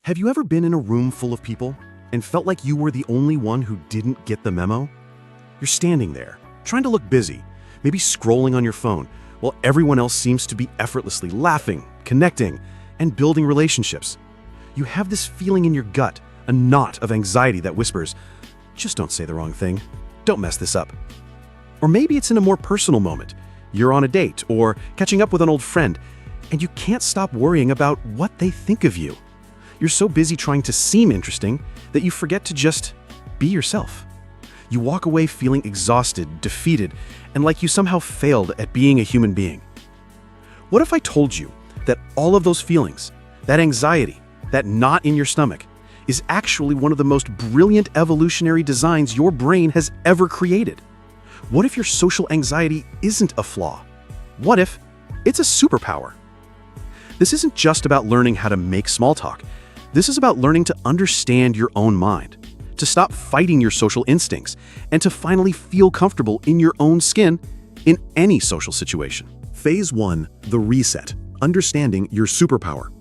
Have you ever been in a room full of people and felt like you were the only one who didn't get the memo? You're standing there, trying to look busy, maybe scrolling on your phone, while everyone else seems to be effortlessly laughing, connecting, and building relationships. You have this feeling in your gut, a knot of anxiety that whispers, just don't say the wrong thing, don't mess this up. Or maybe it's in a more personal moment. You're on a date or catching up with an old friend, and you can't stop worrying about what they think of you. You're so busy trying to seem interesting that you forget to just be yourself. You walk away feeling exhausted, defeated, and like you somehow failed at being a human being. What if I told you that all of those feelings, that anxiety, that knot in your stomach, is actually one of the most brilliant evolutionary designs your brain has ever created? What if your social anxiety isn't a flaw? What if it's a superpower? This isn't just about learning how to make small talk. This is about learning to understand your own mind, to stop fighting your social instincts, and to finally feel comfortable in your own skin in any social situation. Phase 1, the reset, understanding your superpower.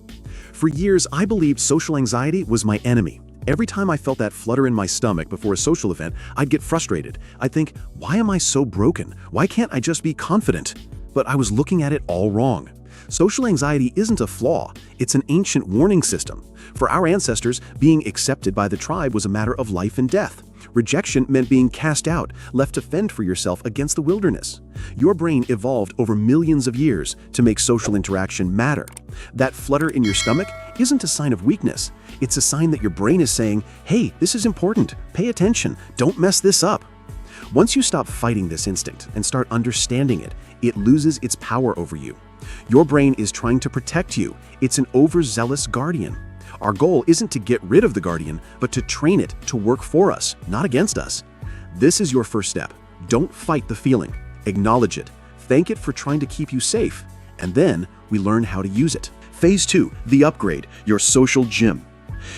For years, I believed social anxiety was my enemy. Every time I felt that flutter in my stomach before a social event, I'd get frustrated. I'd think, why am I so broken? Why can't I just be confident? But I was looking at it all wrong. Social anxiety isn't a flaw, it's an ancient warning system. For our ancestors, being accepted by the tribe was a matter of life and death. Rejection meant being cast out, left to fend for yourself against the wilderness. Your brain evolved over millions of years to make social interaction matter. That flutter in your stomach isn't a sign of weakness. It's a sign that your brain is saying, hey, this is important, pay attention, don't mess this up. Once you stop fighting this instinct and start understanding it, it loses its power over you. Your brain is trying to protect you. It's an overzealous guardian. Our goal isn't to get rid of the guardian, but to train it to work for us, not against us. This is your first step. Don't fight the feeling. Acknowledge it. Thank it for trying to keep you safe. And then we learn how to use it. Phase 2, the upgrade, your social gym.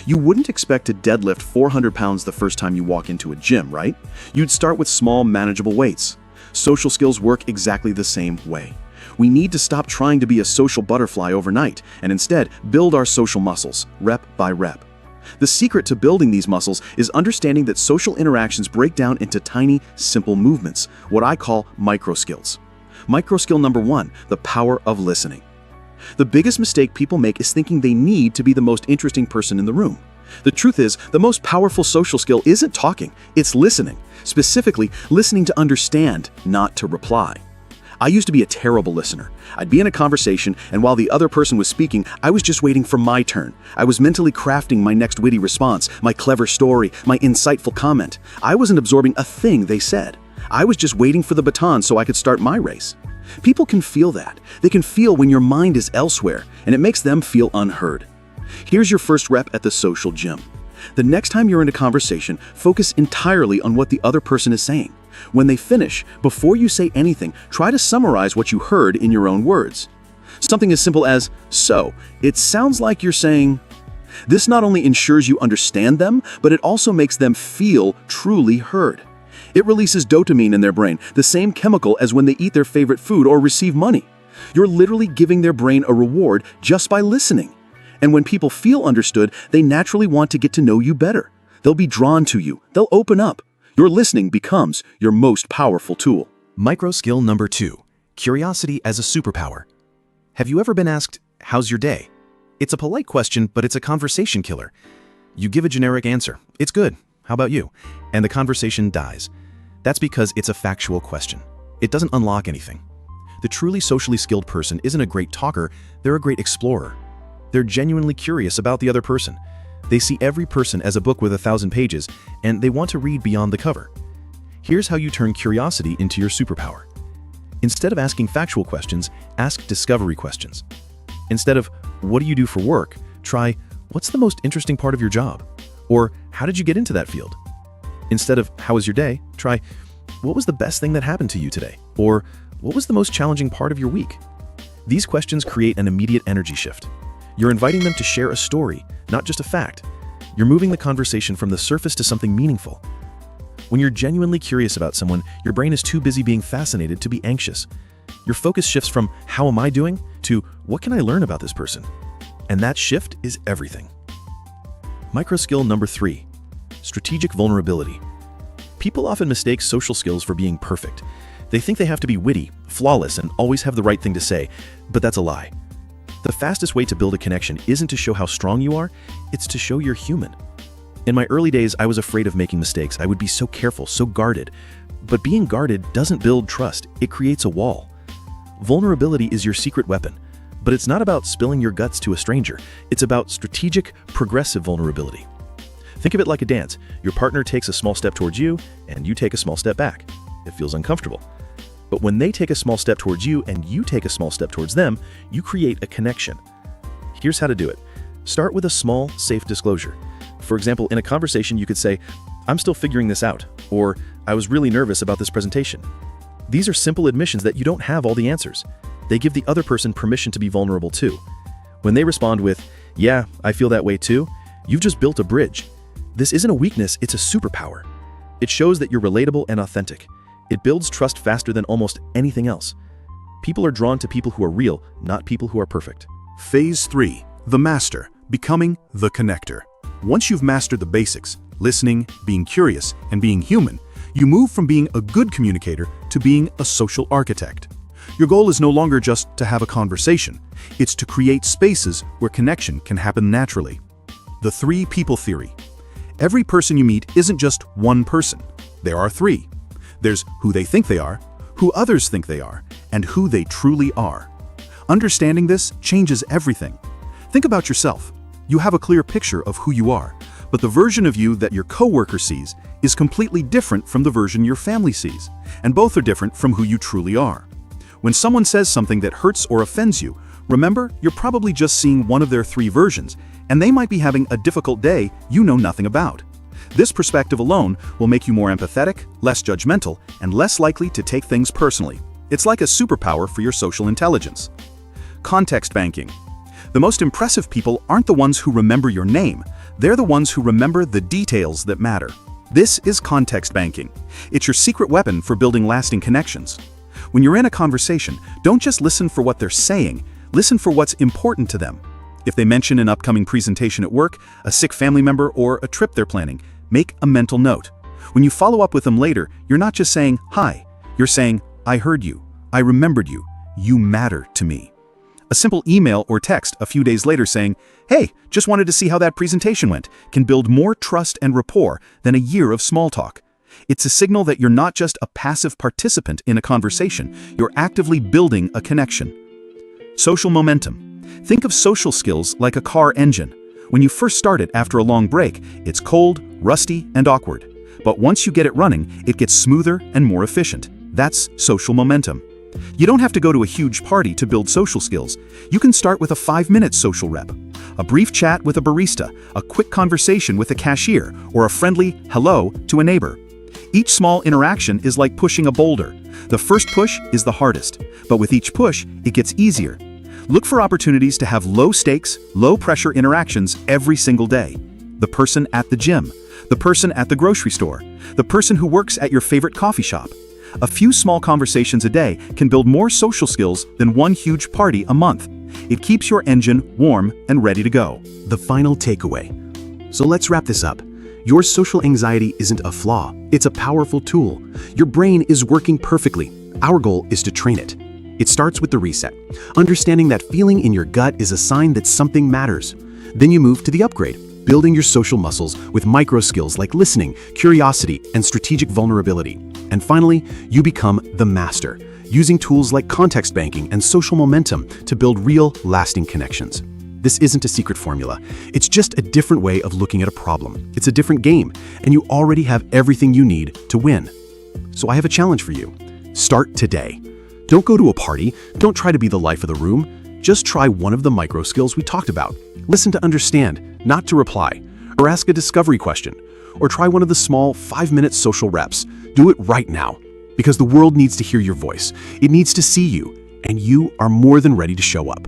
You wouldn't expect to deadlift 400 pounds the first time you walk into a gym, right? You'd start with small, manageable weights. Social skills work exactly the same way. We need to stop trying to be a social butterfly overnight and instead build our social muscles, rep by rep. The secret to building these muscles is understanding that social interactions break down into tiny, simple movements, what I call micro skills. Micro skill number 1, the power of listening. The biggest mistake people make is thinking they need to be the most interesting person in the room. The truth is, the most powerful social skill isn't talking, it's listening. Specifically, listening to understand, not to reply. I used to be a terrible listener. I'd be in a conversation, and while the other person was speaking, I was just waiting for my turn. I was mentally crafting my next witty response, my clever story, my insightful comment. I wasn't absorbing a thing they said. I was just waiting for the baton so I could start my race. People can feel that. They can feel when your mind is elsewhere, and it makes them feel unheard. Here's your first rep at the social gym. The next time you're in a conversation, focus entirely on what the other person is saying. When they finish, before you say anything, try to summarize what you heard in your own words. Something as simple as, so, it sounds like you're saying. This not only ensures you understand them, but it also makes them feel truly heard. It releases dopamine in their brain, the same chemical as when they eat their favorite food or receive money. You're literally giving their brain a reward just by listening. And when people feel understood, they naturally want to get to know you better. They'll be drawn to you. They'll open up. Your listening becomes your most powerful tool. Micro skill number 2, curiosity as a superpower. Have you ever been asked, how's your day? It's a polite question, but it's a conversation killer. You give a generic answer, it's good, how about you? And the conversation dies. That's because it's a factual question. It doesn't unlock anything. The truly socially skilled person isn't a great talker, they're a great explorer. They're genuinely curious about the other person. They see every person as a book with 1,000 pages, and they want to read beyond the cover. Here's how you turn curiosity into your superpower. Instead of asking factual questions, ask discovery questions. Instead of, what do you do for work? Try, what's the most interesting part of your job? Or, how did you get into that field? Instead of, how was your day? Try, what was the best thing that happened to you today? Or, what was the most challenging part of your week? These questions create an immediate energy shift. You're inviting them to share a story, not just a fact. You're moving the conversation from the surface to something meaningful. When you're genuinely curious about someone, your brain is too busy being fascinated to be anxious. Your focus shifts from, how am I doing? To, what can I learn about this person? And that shift is everything. Micro skill number 3, strategic vulnerability. People often mistake social skills for being perfect. They think they have to be witty, flawless, and always have the right thing to say, but that's a lie. The fastest way to build a connection isn't to show how strong you are, it's to show you're human. In my early days, I was afraid of making mistakes. I would be so careful, so guarded. But being guarded doesn't build trust, it creates a wall. Vulnerability is your secret weapon, but it's not about spilling your guts to a stranger. It's about strategic, progressive vulnerability. Think of it like a dance. Your partner takes a small step towards you, and you take a small step back. It feels uncomfortable. But when they take a small step towards you and you take a small step towards them, you create a connection. Here's how to do it. Start with a small, safe disclosure. For example, in a conversation, you could say, "I'm still figuring this out," or "I was really nervous about this presentation." These are simple admissions that you don't have all the answers. They give the other person permission to be vulnerable too. When they respond with, "Yeah, I feel that way too," you've just built a bridge. This isn't a weakness, it's a superpower. It shows that you're relatable and authentic. It builds trust faster than almost anything else. People are drawn to people who are real, not people who are perfect. Phase 3, the master, becoming the connector. Once you've mastered the basics, listening, being curious, and being human, you move from being a good communicator to being a social architect. Your goal is no longer just to have a conversation. It's to create spaces where connection can happen naturally. The 3 people theory. Every person you meet isn't just one person. There are 3. There's who they think they are, who others think they are, and who they truly are. Understanding this changes everything. Think about yourself. You have a clear picture of who you are, but the version of you that your coworker sees is completely different from the version your family sees, and both are different from who you truly are. When someone says something that hurts or offends you, remember you're probably just seeing one of their 3 versions, and they might be having a difficult day you know nothing about. This perspective alone will make you more empathetic, less judgmental, and less likely to take things personally. It's like a superpower for your social intelligence. Context banking. The most impressive people aren't the ones who remember your name. They're the ones who remember the details that matter. This is context banking. It's your secret weapon for building lasting connections. When you're in a conversation, don't just listen for what they're saying, listen for what's important to them. If they mention an upcoming presentation at work, a sick family member, or a trip they're planning, make a mental note. When you follow up with them later, you're not just saying, "Hi," you're saying, "I heard you, I remembered you, you matter to me." A simple email or text a few days later saying, "Hey, just wanted to see how that presentation went," can build more trust and rapport than a year of small talk. It's a signal that you're not just a passive participant in a conversation, you're actively building a connection. Social momentum. Think of social skills like a car engine. When you first start it after a long break, it's cold, rusty, and awkward. But once you get it running, it gets smoother and more efficient. That's social momentum. You don't have to go to a huge party to build social skills. You can start with a 5-minute social rep. A brief chat with a barista, a quick conversation with a cashier, or a friendly hello to a neighbor. Each small interaction is like pushing a boulder. The first push is the hardest, but with each push, it gets easier. Look for opportunities to have low-stakes, low-pressure interactions every single day. The person at the gym, the person at the grocery store, the person who works at your favorite coffee shop. A few small conversations a day can build more social skills than one huge party a month. It keeps your engine warm and ready to go. The final takeaway. So let's wrap this up. Your social anxiety isn't a flaw, it's a powerful tool. Your brain is working perfectly. Our goal is to train it. It starts with the reset. Understanding that feeling in your gut is a sign that something matters. Then you move to the upgrade, building your social muscles with micro skills like listening, curiosity, and strategic vulnerability. And finally, you become the master, using tools like context banking and social momentum to build real, lasting connections. This isn't a secret formula. It's just a different way of looking at a problem. It's a different game, and you already have everything you need to win. So I have a challenge for you. Start today. Don't go to a party. Don't try to be the life of the room. Just try one of the micro skills we talked about. Listen to understand, not to reply. Or ask a discovery question. Or try one of the small 5-minute social reps. Do it right now. Because the world needs to hear your voice. It needs to see you. And you are more than ready to show up.